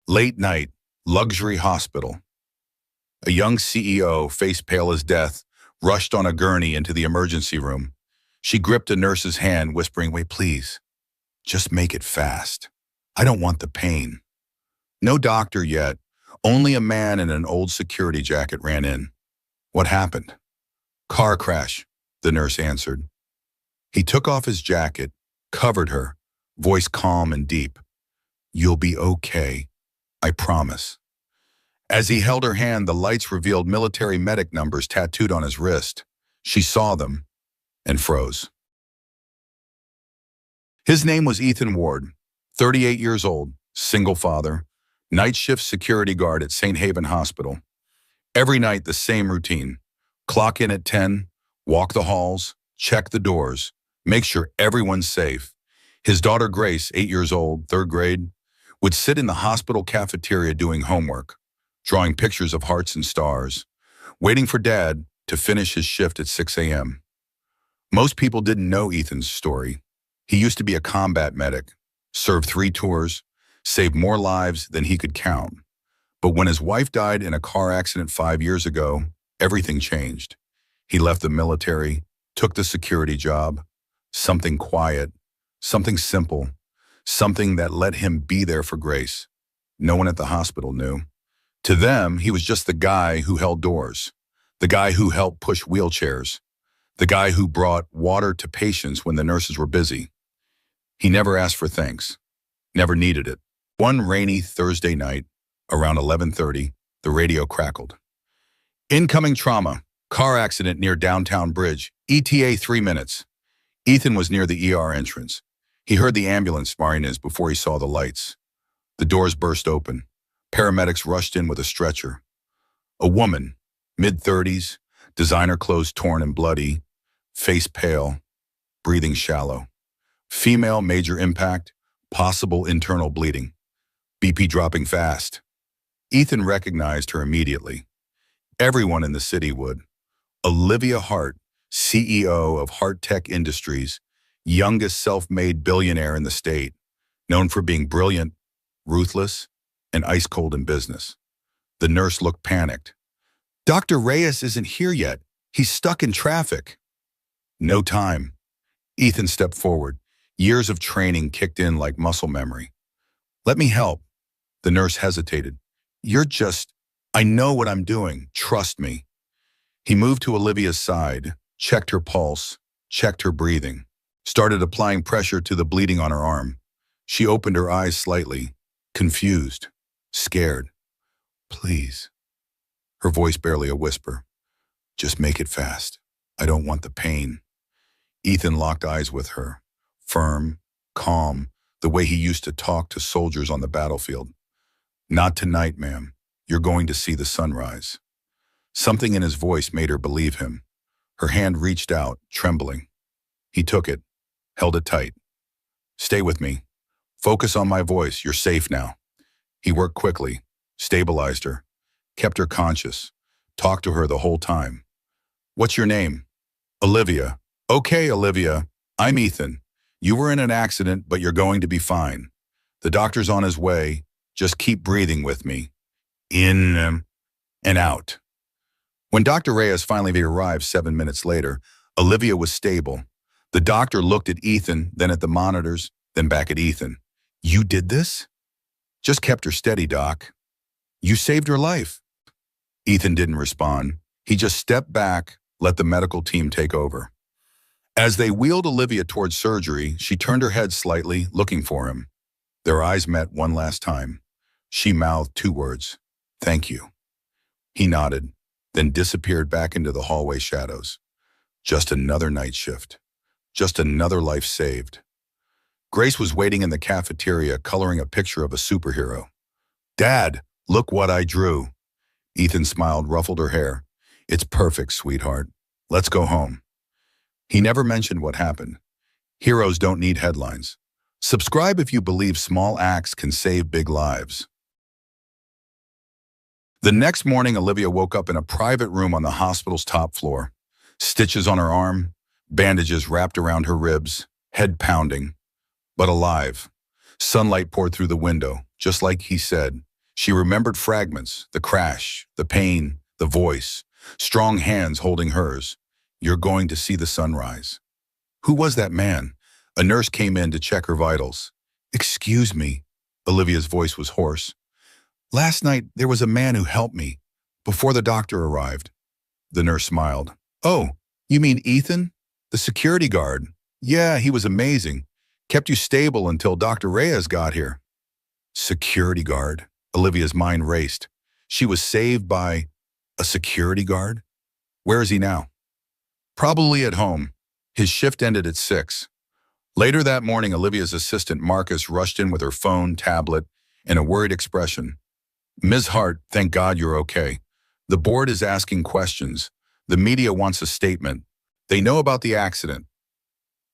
Late night, luxury hospital. A young CEO, face pale as death, rushed on a gurney into the emergency room. She gripped a nurse's hand, whispering, "Wait, please, just make it fast. I don't want the pain." No doctor yet. Only a man in an old security jacket ran in. "What happened?" "Car crash," the nurse answered. He took off his jacket, covered her, voice calm and deep. "You'll be okay, I promise." As he held her hand, the lights revealed military medic numbers tattooed on his wrist. She saw them and froze. His name was Ethan Ward, 38 years old, single father, night shift security guard at St. Haven Hospital. Every night, the same routine. Clock in at 10, walk the halls, check the doors, make sure everyone's safe. His daughter Grace, 8 years old, third grade, would sit in the hospital cafeteria doing homework, drawing pictures of hearts and stars, waiting for Dad to finish his shift at 6 a.m. Most people didn't know Ethan's story. He used to be a combat medic, served 3 tours, saved more lives than he could count. But when his wife died in a car accident 5 years ago, everything changed. He left the military, took the security job, something quiet, something simple, something that let him be there for Grace. No one at the hospital knew. To them, he was just the guy who held doors, the guy who helped push wheelchairs, the guy who brought water to patients when the nurses were busy. He never asked for thanks, never needed it. One rainy Thursday night, around 11:30, the radio crackled. "Incoming trauma, car accident near downtown bridge, ETA 3 minutes. Ethan was near the ER entrance. He heard the ambulance sirens before he saw the lights. The doors burst open. Paramedics rushed in with a stretcher. A woman, mid-30s, designer clothes torn and bloody, face pale, breathing shallow. Female, major impact, possible internal bleeding. BP dropping fast. Ethan recognized her immediately. Everyone in the city would. Olivia Hart, CEO of Hart Tech Industries, youngest self-made billionaire in the state, known for being brilliant, ruthless, and ice-cold in business. The nurse looked panicked. "Dr. Reyes isn't here yet. He's stuck in traffic." No time. Ethan stepped forward. Years of training kicked in like muscle memory. "Let me help." The nurse hesitated. I know what I'm doing. Trust me." He moved to Olivia's side, checked her pulse, checked her breathing, started applying pressure to the bleeding on her arm. She opened her eyes slightly, confused, scared. "Please." Her voice barely a whisper. "Just make it fast. I don't want the pain." Ethan locked eyes with her, firm, calm, the way he used to talk to soldiers on the battlefield. "Not tonight, ma'am. You're going to see the sunrise." Something in his voice made her believe him. Her hand reached out, trembling. He took it, held it tight. "Stay with me. Focus on my voice. You're safe now." He worked quickly, stabilized her, kept her conscious, talked to her the whole time. "What's your name?" "Olivia." "Okay, Olivia. I'm Ethan. You were in an accident, but you're going to be fine. The doctor's on his way. Just keep breathing with me. In and out." When Dr. Reyes finally arrived 7 minutes later, Olivia was stable. The doctor looked at Ethan, then at the monitors, then back at Ethan. "You did this?" "Just kept her steady, Doc." "You saved her life." Ethan didn't respond. He just stepped back, let the medical team take over. As they wheeled Olivia towards surgery, she turned her head slightly, looking for him. Their eyes met one last time. She mouthed 2 words, "Thank you." He nodded, then disappeared back into the hallway shadows. Just another night shift. Just another life saved. Grace was waiting in the cafeteria, coloring a picture of a superhero. "Dad, look what I drew." Ethan smiled, ruffled her hair. "It's perfect, sweetheart. Let's go home." He never mentioned what happened. Heroes don't need headlines. Subscribe if you believe small acts can save big lives. The next morning, Olivia woke up in a private room on the hospital's top floor. Stitches on her arm, bandages wrapped around her ribs, head pounding, but alive. Sunlight poured through the window, just like he said. She remembered fragments, the crash, the pain, the voice, strong hands holding hers. You're going to see the sunrise. Who was that man? A nurse came in to check her vitals. Excuse me. Olivia's voice was hoarse. Last night, there was a man who helped me, before the doctor arrived. The nurse smiled. Oh, you mean Ethan? The security guard. Yeah, he was amazing. Kept you stable until Dr. Reyes got here. Security guard. Olivia's mind raced. She was saved by a security guard? Where is he now? Probably at home. His shift ended at 6. Later that morning, Olivia's assistant Marcus rushed in with her phone, tablet, and a worried expression. Ms. Hart, thank God you're okay. The board is asking questions. The media wants a statement. They know about the accident.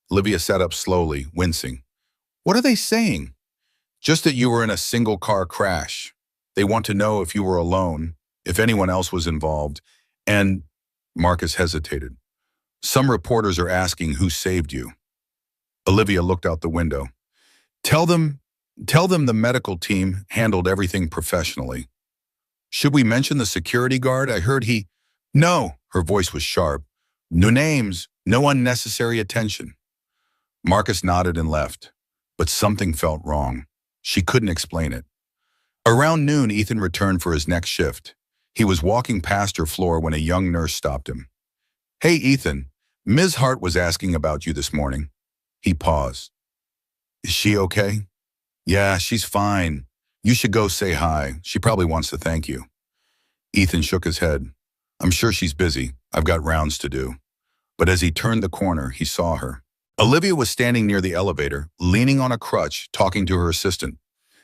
Olivia sat up slowly, wincing. What are they saying? Just that you were in a single-car crash. They want to know if you were alone, if anyone else was involved, and Marcus hesitated. Some reporters are asking who saved you. Olivia looked out the window. Tell them the medical team handled everything professionally. Should we mention the security guard? I heard he... No, her voice was sharp. No names, no unnecessary attention. Marcus nodded and left, but something felt wrong. She couldn't explain it. Around noon, Ethan returned for his next shift. He was walking past her floor when a young nurse stopped him. Hey, Ethan, Ms. Hart was asking about you this morning. He paused. Is she okay? Yeah, she's fine. You should go say hi. She probably wants to thank you. Ethan shook his head. I'm sure she's busy. I've got rounds to do. But as he turned the corner, he saw her. Olivia was standing near the elevator, leaning on a crutch, talking to her assistant.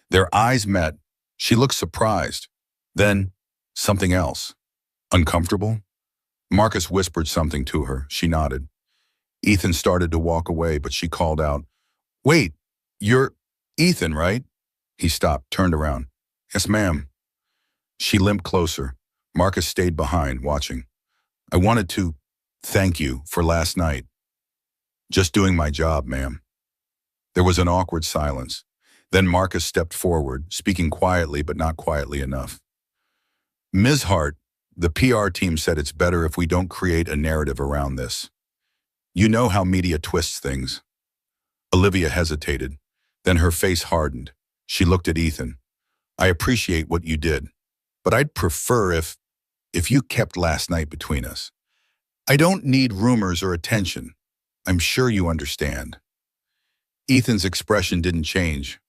Their eyes met. She looked surprised. Then, something else. Uncomfortable? Marcus whispered something to her. She nodded. Ethan started to walk away, but she called out, Wait, you're Ethan, right? He stopped, turned around. Yes, ma'am. She limped closer. Marcus stayed behind, watching. I wanted to thank you for last night. Just doing my job, ma'am. There was an awkward silence. Then Marcus stepped forward, speaking quietly but not quietly enough. Ms. Hart, the PR team said it's better if we don't create a narrative around this. You know how media twists things. Olivia hesitated. Then her face hardened. She looked at Ethan. I appreciate what you did, but I'd prefer if you kept last night between us. I don't need rumors or attention. I'm sure you understand. Ethan's expression didn't change.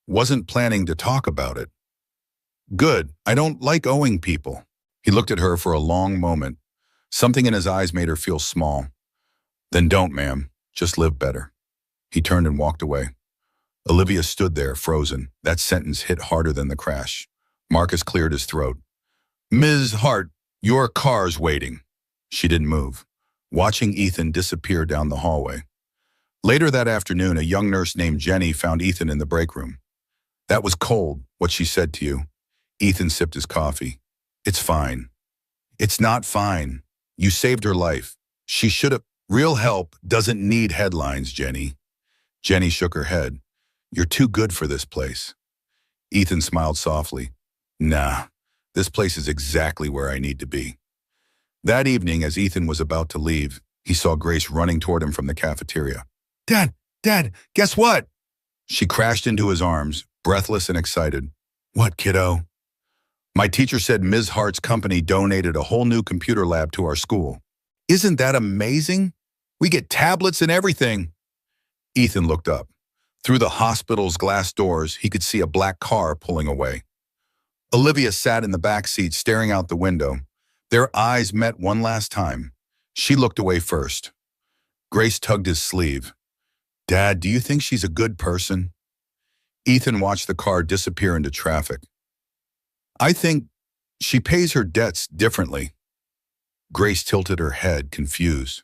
Wasn't planning to talk about it. Good. I don't like owing people. He looked at her for a long moment. Something in his eyes made her feel small. Then don't, ma'am. Just live better. He turned and walked away. Olivia stood there, frozen. That sentence hit harder than the crash. Marcus cleared his throat. Ms. Hart, your car's waiting. She didn't move, watching Ethan disappear down the hallway. Later that afternoon, a young nurse named Jenny found Ethan in the break room. That was cold, what she said to you. Ethan sipped his coffee. It's fine. It's not fine. You saved her life. She should have... Real help doesn't need headlines, Jenny. Jenny shook her head. You're too good for this place. Ethan smiled softly. Nah, this place is exactly where I need to be. That evening, as Ethan was about to leave, he saw Grace running toward him from the cafeteria. Dad, guess what? She crashed into his arms, breathless and excited. What, kiddo? My teacher said Ms. Hart's company donated a whole new computer lab to our school. Isn't that amazing? We get tablets and everything. Ethan looked up. Through the hospital's glass doors, he could see a black car pulling away. Olivia sat in the back seat, staring out the window. Their eyes met one last time. She looked away first. Grace tugged his sleeve. Dad, do you think she's a good person? Ethan watched the car disappear into traffic. I think she pays her debts differently. Grace tilted her head, confused.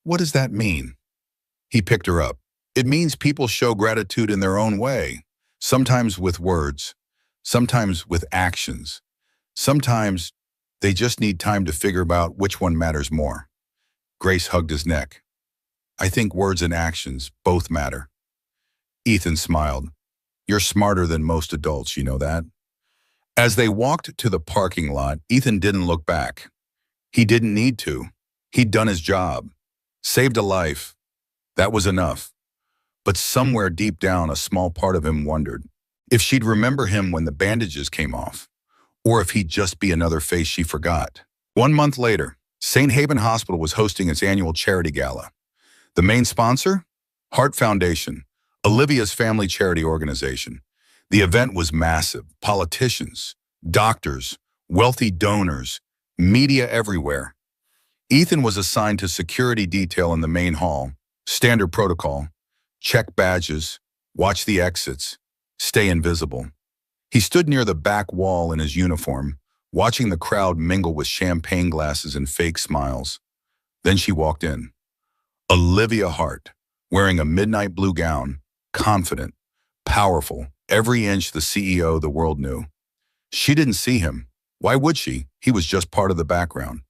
What does that mean? He picked her up. It means people show gratitude in their own way, sometimes with words, sometimes with actions. Sometimes they just need time to figure out which one matters more. Grace hugged his neck. I think words and actions both matter. Ethan smiled. You're smarter than most adults, you know that? As they walked to the parking lot, Ethan didn't look back. He didn't need to. He'd done his job. Saved a life. That was enough. But somewhere deep down, a small part of him wondered if she'd remember him when the bandages came off, or if he'd just be another face she forgot. 1 month later, St. Haven Hospital was hosting its annual charity gala. The main sponsor? Heart Foundation, Olivia's family charity organization. The event was massive. Politicians, doctors, wealthy donors, media everywhere. Ethan was assigned to security detail in the main hall. Standard protocol. Check badges, watch the exits, stay invisible. He stood near the back wall in his uniform, watching the crowd mingle with champagne glasses and fake smiles. Then she walked in. Olivia Hart, wearing a midnight blue gown, confident, powerful, every inch the CEO the world knew. She didn't see him. Why would she? He was just part of the background.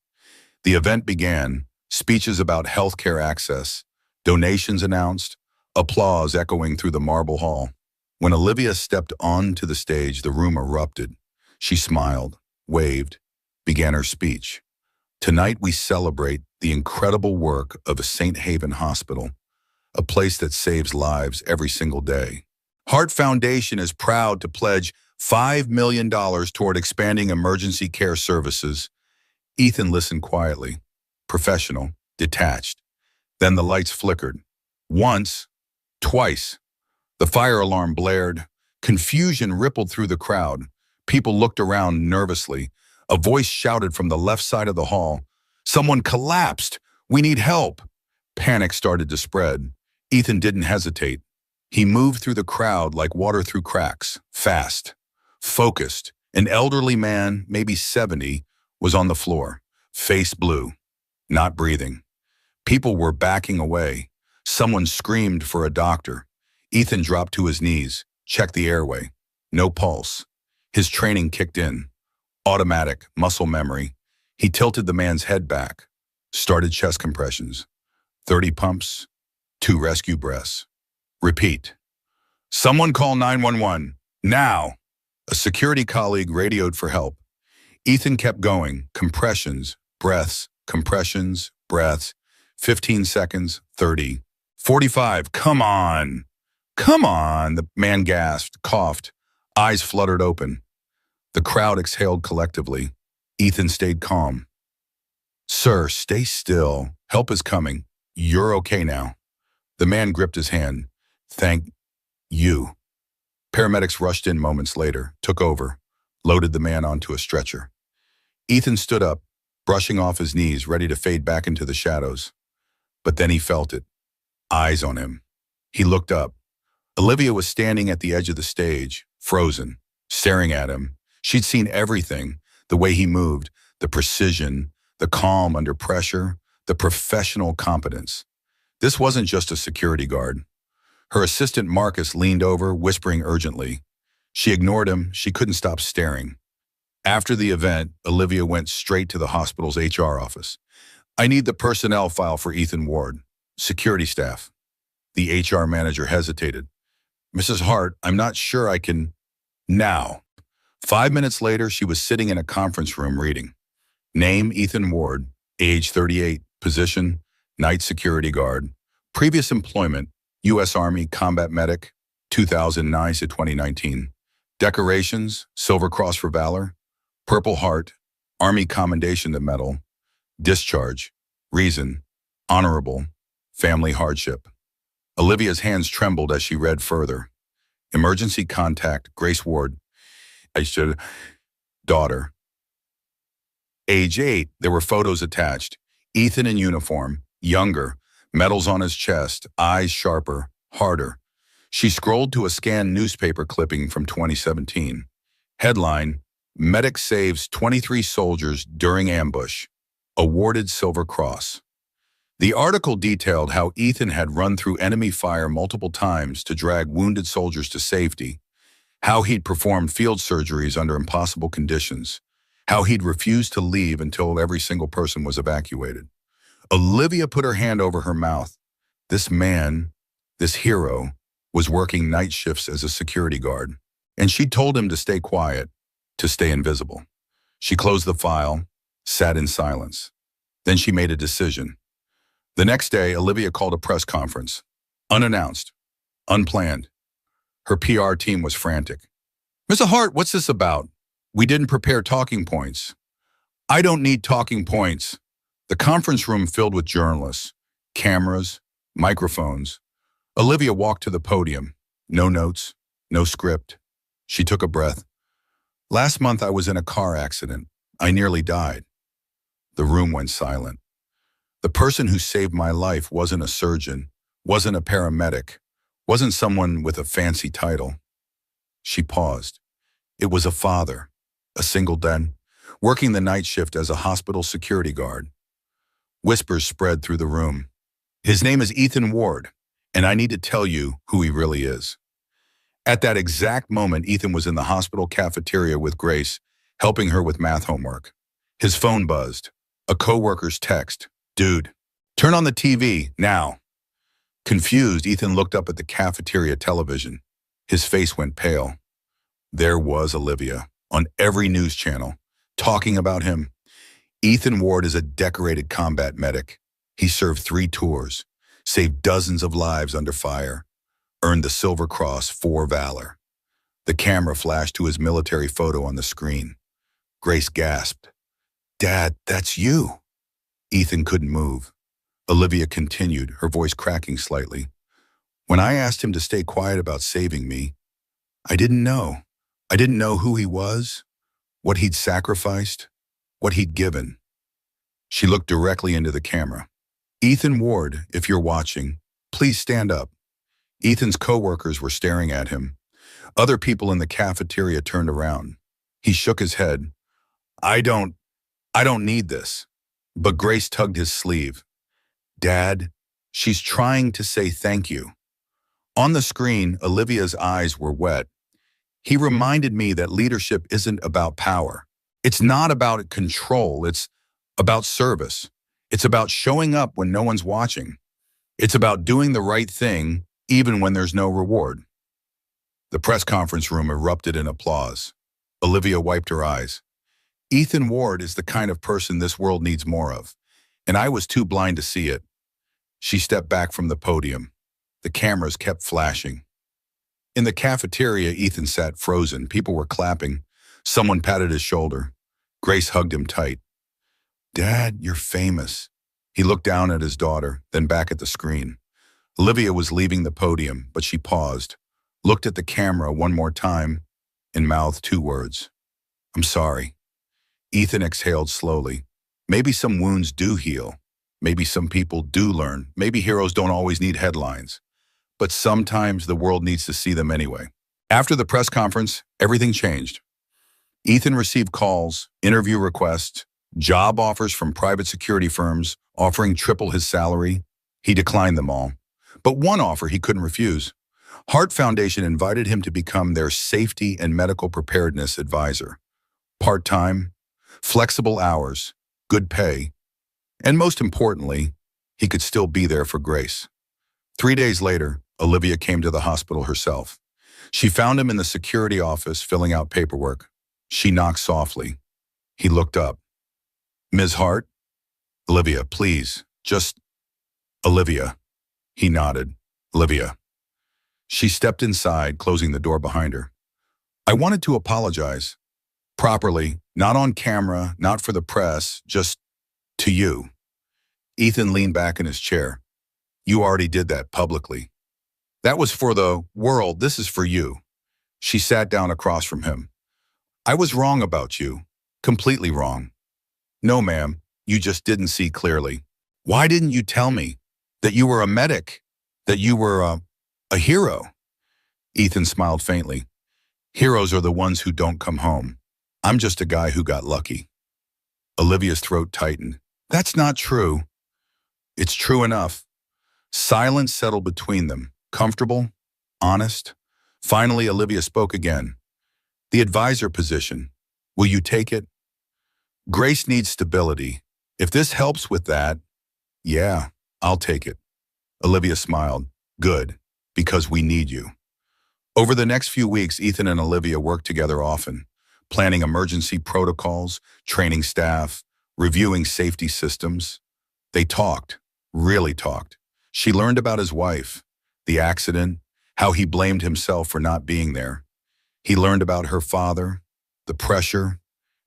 The event began, speeches about healthcare access, donations announced, applause echoing through the marble hall. When Olivia stepped onto the stage, the room erupted. She smiled, waved, began her speech. Tonight we celebrate the incredible work of a St. Haven Hospital, a place that saves lives every single day. Heart Foundation is proud to pledge $5 million toward expanding emergency care services. Ethan listened quietly, professional, detached. Then the lights flickered. Once, twice. The fire alarm blared. Confusion rippled through the crowd. People looked around nervously. A voice shouted from the left side of the hall, "Someone collapsed! We need help!" Panic started to spread. Ethan didn't hesitate. He moved through the crowd like water through cracks, fast, focused. An elderly man, maybe 70, was on the floor, face blue, not breathing. People were backing away. Someone screamed for a doctor. Ethan dropped to his knees, checked the airway. No pulse. His training kicked in. Automatic, muscle memory. He tilted the man's head back, started chest compressions. 30 pumps, 2 rescue breaths. Repeat. "Someone call 911, now!" A security colleague radioed for help. Ethan kept going, compressions, breaths, compressions, breaths. 15 seconds, 30. 45, come on! Come on, the man gasped, coughed, eyes fluttered open. The crowd exhaled collectively. Ethan stayed calm. "Sir, stay still. Help is coming. You're okay now." The man gripped his hand. "Thank you." Paramedics rushed in moments later, took over, loaded the man onto a stretcher. Ethan stood up, brushing off his knees, ready to fade back into the shadows. But then he felt it. Eyes on him. He looked up. Olivia was standing at the edge of the stage, frozen, staring at him. She'd seen everything, the way he moved, the precision, the calm under pressure, the professional competence. This wasn't just a security guard. Her assistant Marcus leaned over, whispering urgently. She ignored him. She couldn't stop staring. After the event, Olivia went straight to the hospital's HR office. "I need the personnel file for Ethan Ward. Security staff." The HR manager hesitated. "Mrs. Hart, I'm not sure I can..." "Now." 5 minutes later, she was sitting in a conference room reading. Name, Ethan Ward. Age, 38. Position, night security guard. Previous employment, U.S. Army combat medic, 2009 to 2019. Decorations, Silver Cross for Valor. Purple Heart, Army Commendation Medal. Discharge. Reason, honorable. Family hardship. Olivia's hands trembled as she read further. Emergency contact, Grace Ward. Daughter. Age 8, there were photos attached. Ethan in uniform, younger, medals on his chest, eyes sharper, harder. She scrolled to a scanned newspaper clipping from 2017. Headline, Medic saves 23 soldiers during ambush. Awarded Silver Cross. The article detailed how Ethan had run through enemy fire multiple times to drag wounded soldiers to safety, how he'd performed field surgeries under impossible conditions, how he'd refused to leave until every single person was evacuated. Olivia put her hand over her mouth. This man, this hero, was working night shifts as a security guard, and she told him to stay quiet. to stay invisible. She closed the file, sat in silence. Then she made a decision. The next day, Olivia called a press conference. Unannounced, unplanned. Her PR team was frantic. "Mr. Hart, what's this about? We didn't prepare talking points." "I don't need talking points." The conference room filled with journalists, cameras, microphones. Olivia walked to the podium. No notes, no script. She took a breath. "Last month I was in a car accident. I nearly died." The room went silent. The person who saved my life wasn't a surgeon, wasn't a paramedic, wasn't someone with a fancy title. She paused. It was a father, a single dad, working the night shift as a hospital security guard. Whispers spread through the room. "His name is Ethan Ward, and I need to tell you who he really is." At that exact moment, Ethan was in the hospital cafeteria with Grace, helping her with math homework. His phone buzzed. A coworker's text. "Dude, turn on the TV, now." Confused, Ethan looked up at the cafeteria television. His face went pale. There was Olivia, on every news channel, talking about him. Ethan Ward is a decorated combat medic. He served 3 tours, saved dozens of lives under fire, earned the Silver Cross for valor. The camera flashed to his military photo on the screen. Grace gasped. "Dad, that's you." Ethan couldn't move. Olivia continued, her voice cracking slightly. "When I asked him to stay quiet about saving me, I didn't know. I didn't know who he was, what he'd sacrificed, what he'd given." She looked directly into the camera. "Ethan Ward, if you're watching, please stand up." Ethan's coworkers were staring at him. Other people in the cafeteria turned around. He shook his head. I don't need this." But Grace tugged his sleeve. "Dad, she's trying to say thank you." On the screen, Olivia's eyes were wet. "He reminded me that leadership isn't about power. It's not about control. It's about service. It's about showing up when no one's watching. It's about doing the right thing, even when there's no reward." The press conference room erupted in applause. Olivia wiped her eyes. "Ethan Ward is the kind of person this world needs more of, and I was too blind to see it." She stepped back from the podium. The cameras kept flashing. In the cafeteria, Ethan sat frozen. People were clapping. Someone patted his shoulder. Grace hugged him tight. "Dad, you're famous." He looked down at his daughter, then back at the screen. Olivia was leaving the podium, but she paused, looked at the camera one more time, and mouthed 2 words. "I'm sorry." Ethan exhaled slowly. Maybe some wounds do heal. Maybe some people do learn. Maybe heroes don't always need headlines. But sometimes the world needs to see them anyway. After the press conference, everything changed. Ethan received calls, interview requests, job offers from private security firms offering triple his salary. He declined them all. But one offer he couldn't refuse. Hart Foundation invited him to become their safety and medical preparedness advisor. Part-time, flexible hours, good pay, and most importantly, he could still be there for Grace. 3 days later, Olivia came to the hospital herself. She found him in the security office filling out paperwork. She knocked softly. He looked up. "Ms. Hart?" "Olivia, please, just..." "Olivia." He nodded. "Olivia." She stepped inside, closing the door behind her. "I wanted to apologize. Properly, not on camera, not for the press, just to you." Ethan leaned back in his chair. "You already did that publicly. That was for the world. This is for you." She sat down across from him. "I was wrong about you. Completely wrong." "No, ma'am, you just didn't see clearly. Why didn't you tell me that you were a medic, that you were a hero?" Ethan smiled faintly. "Heroes are the ones who don't come home. I'm just a guy who got lucky." Olivia's throat tightened. "That's not true." "It's true enough." Silence settled between them, comfortable, honest. Finally, Olivia spoke again. "The advisor position. Will you take it?" "Grace needs stability. If this helps with that, yeah, I'll take it." Olivia smiled. "Good, because we need you." Over the next few weeks, Ethan and Olivia worked together often. planning emergency protocols, training staff, reviewing safety systems. They talked, really talked. She learned about his wife, the accident, how he blamed himself for not being there. He learned about her father, the pressure,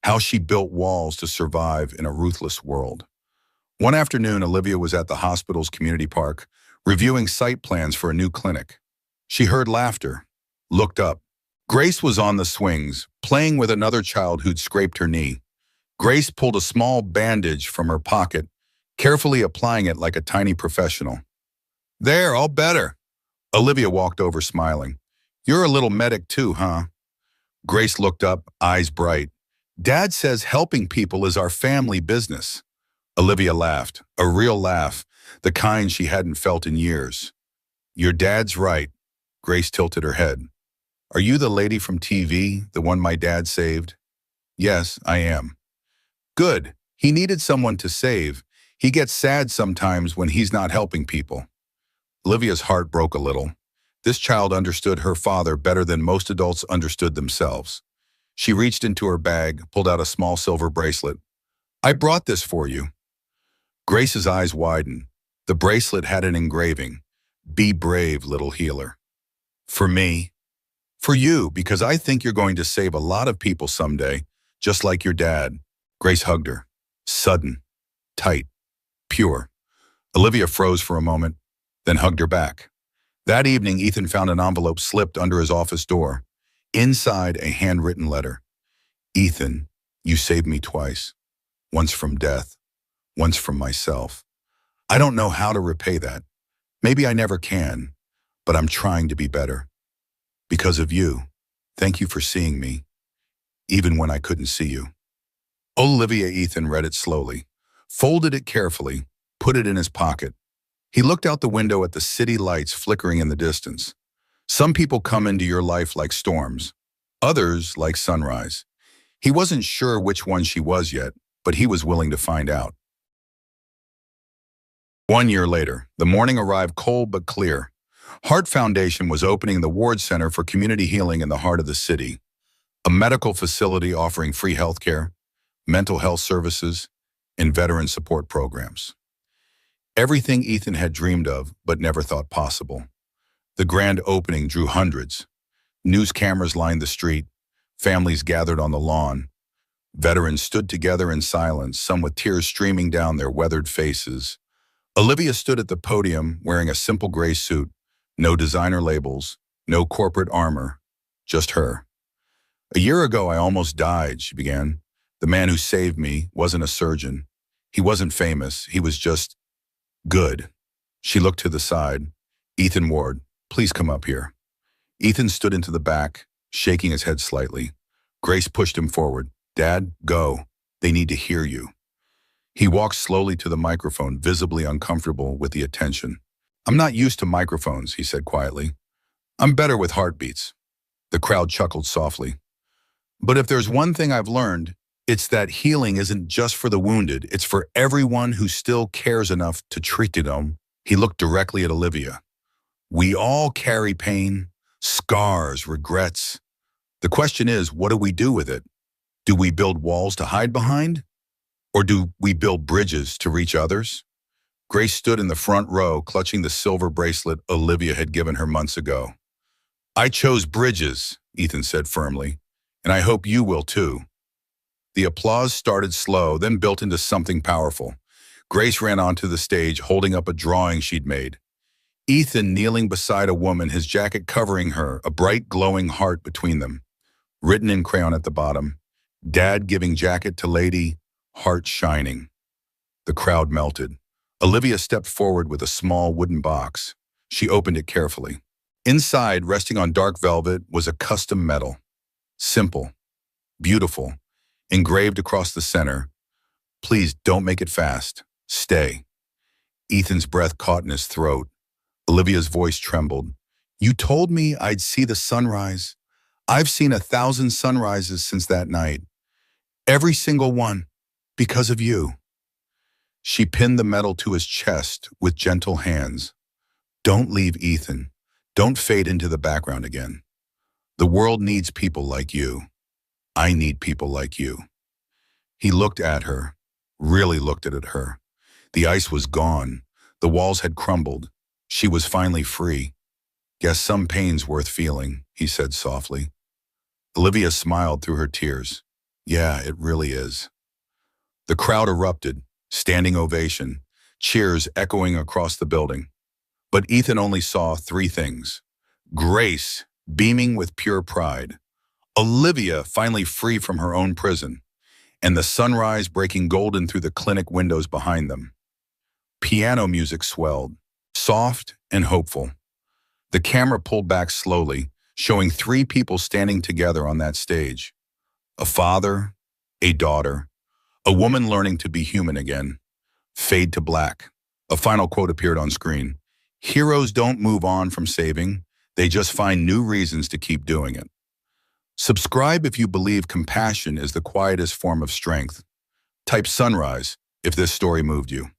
how she built walls to survive in a ruthless world. One afternoon, Olivia was at the hospital's community park, reviewing site plans for a new clinic. She heard laughter, looked up. Grace was on the swings, playing with another child who'd scraped her knee. Grace pulled a small bandage from her pocket, carefully applying it like a tiny professional. There, all better. Olivia walked over smiling. You're a little medic too, huh? Grace looked up, eyes bright. Dad says helping people is our family business. Olivia laughed, a real laugh, the kind she hadn't felt in years. Your dad's right. Grace tilted her head. Are you the lady from TV, the one my dad saved? Yes, I am. Good. He needed someone to save. He gets sad sometimes when he's not helping people. Olivia's heart broke a little. This child understood her father better than most adults understood themselves. She reached into her bag, pulled out a small silver bracelet. I brought this for you. Grace's eyes widened. The bracelet had an engraving. Be brave, little healer. For me? For you, because I think you're going to save a lot of people someday, just like your dad. Grace hugged her. Sudden, tight, pure. Olivia froze for a moment, then hugged her back. That evening, Ethan found an envelope slipped under his office door. Inside, a handwritten letter. Ethan, you saved me twice. Once from death, once from myself. I don't know how to repay that. Maybe I never can, but I'm trying to be better. Because of you, thank you for seeing me, even when I couldn't see you. Olivia Ethan read it slowly, folded it carefully, put it in his pocket. He looked out the window at the city lights flickering in the distance. Some people come into your life like storms, others like sunrise. He wasn't sure which one she was yet, but he was willing to find out. 1 year later, the morning arrived cold but clear. Heart Foundation was opening the Ward Center for Community Healing in the heart of the city, a medical facility offering free healthcare, mental health services, and veteran support programs. Everything Ethan had dreamed of but never thought possible. The grand opening drew hundreds. News cameras lined the street, families gathered on the lawn. Veterans stood together in silence, some with tears streaming down their weathered faces. Olivia stood at the podium wearing a simple gray suit, no designer labels, no corporate armor, just her. A year ago, I almost died, she began. The man who saved me wasn't a surgeon. He wasn't famous. He was just good. She looked to the side. Ethan Ward, please come up here. Ethan stood into the back, shaking his head slightly. Grace pushed him forward. Dad, go. They need to hear you. He walked slowly to the microphone, visibly uncomfortable with the attention. I'm not used to microphones, he said quietly. I'm better with heartbeats. The crowd chuckled softly. But if there's one thing I've learned, it's that healing isn't just for the wounded. It's for everyone who still cares enough to treat them. He looked directly at Olivia. We all carry pain, scars, regrets. The question is, what do we do with it? Do we build walls to hide behind? Or do we build bridges to reach others? Grace stood in the front row, clutching the silver bracelet Olivia had given her months ago. I chose bridges, Ethan said firmly, and I hope you will too. The applause started slow, then built into something powerful. Grace ran onto the stage, holding up a drawing she'd made. Ethan kneeling beside a woman, his jacket covering her, a bright glowing heart between them. Written in crayon at the bottom, Dad giving jacket to lady, heart shining. The crowd melted. Olivia stepped forward with a small wooden box. She opened it carefully. Inside, resting on dark velvet, was a custom medal. Simple, beautiful, engraved across the center. Please don't make it fast. Stay. Ethan's breath caught in his throat. Olivia's voice trembled. You told me I'd see the sunrise. I've seen 1,000 sunrises since that night. Every single one, because of you. She pinned the medal to his chest with gentle hands. Don't leave, Ethan. Don't fade into the background again. The world needs people like you. I need people like you. He looked at her, really looked at her. The ice was gone. The walls had crumbled. She was finally free. Guess some pain's worth feeling, he said softly. Olivia smiled through her tears. Yeah, it really is. The crowd erupted, standing ovation, cheers echoing across the building. But Ethan only saw three things. Grace, beaming with pure pride. Olivia, finally free from her own prison. And the sunrise breaking golden through the clinic windows behind them. Piano music swelled, soft and hopeful. The camera pulled back slowly, showing three people standing together on that stage. A father, a daughter, a woman learning to be human again. Fade to black. A final quote appeared on screen. Heroes don't move on from saving. They just find new reasons to keep doing it. Subscribe if you believe compassion is the quietest form of strength. Type sunrise if this story moved you.